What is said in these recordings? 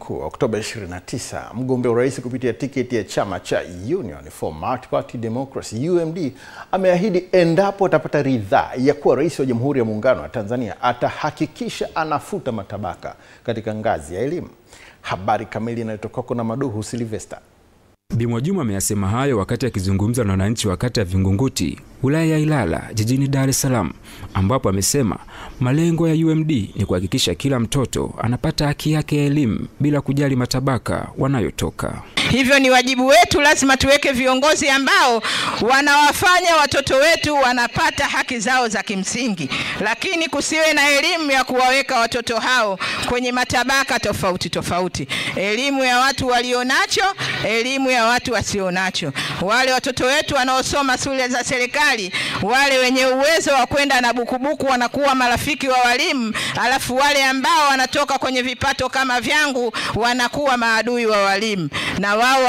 mkuu Oktoba 29, mgombea urais kupitia tiketi ya chama cha Union for Multi-Party Democracy UMD ameahidi endapo atapata ridhaa ya kuwa rais wa Jamhuri ya Muungano wa Tanzania atahakikisha anafuta matabaka katika ngazi ya elimu. Habari kamili inayotoka kwako na Maduhu Sylvester. Bi Mwajuma ameyasema hayo wakati akizungumza na wananchi wa kata ya Vingunguti, wilaya ya Ilala, jijini Dar es Salaam, ambapo amesema malengo ya UMD ni kuhakikisha kila mtoto anapata haki yake ya elimu bila kujali matabaka wanayotoka. Hivyo ni wajibu wetu, lazima tuweke viongozi ambao wanawafanya watoto wetu wanapata haki zao za kimsingi, lakini kusiwe na elimu ya kuwaweka watoto hao kwenye matabaka tofauti tofauti. Elimu ya watu walionacho, elimu ya watu wasionacho. Wale watoto wetu wanaosoma shule za serikali, wale wenye uwezo wa kwenda na bukubuku wanakuwa marafiki wa walimu, alafu wale ambao wanatoka kwenye vipato kama vyangu wanakuwa maadui wa walimu. Na wao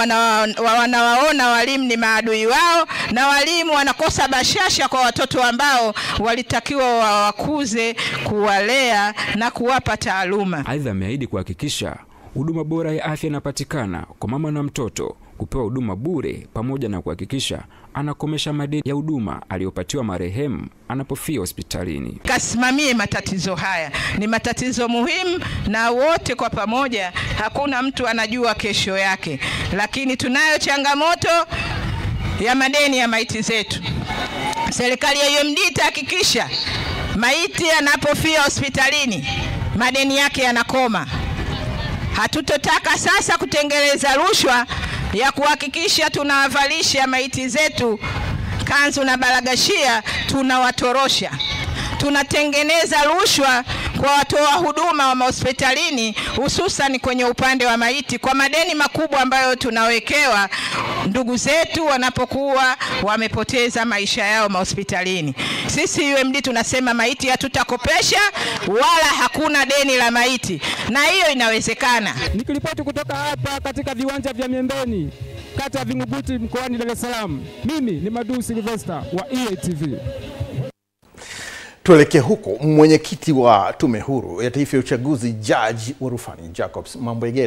wanawaona walimu ni maadui wao, na walimu wanakosa bashasha kwa watoto ambao walitakiwa wawakuze, kuwalea na kuwapa taaluma. Aidha, ameahidi kuhakikisha huduma bora ya afya inapatikana kwa mama na mtoto, kupewa huduma bure, pamoja na kuhakikisha anakomesha madeni ya huduma aliyopatiwa marehemu anapofia hospitalini. Kasimamie matatizo haya. Ni matatizo muhimu na wote kwa pamoja, hakuna mtu anajua kesho yake. Lakini tunayo changamoto ya madeni ya maiti zetu. Serikali ya UMD itahakikisha maiti anapofia hospitalini madeni yake yanakoma. Hatutotaka sasa kutengeneza rushwa ya kuhakikisha tunawavalisha maiti zetu kanzu na balagashia, tunawatorosha. Tunatengeneza rushwa kwa watoa huduma wa hospitalini, hususan kwenye upande wa maiti, kwa madeni makubwa ambayo tunawekewa ndugu zetu wanapokuwa wamepoteza maisha yao hospitalini. Sisi UMD tunasema maiti hatutakopesha wala hakuna deni la maiti, na hiyo inawezekana. Nikiripoti kutoka hapa katika viwanja vya Miembeni, kata ya Vingunguti, mkoani Dar es Salaam, mimi ni Maduhu Sylvester wa EATV. Tuelekee huko. Mwenyekiti wa Tume Huru ya Taifa ya Uchaguzi, Jaji wa Rufani Jacobs Mwambegele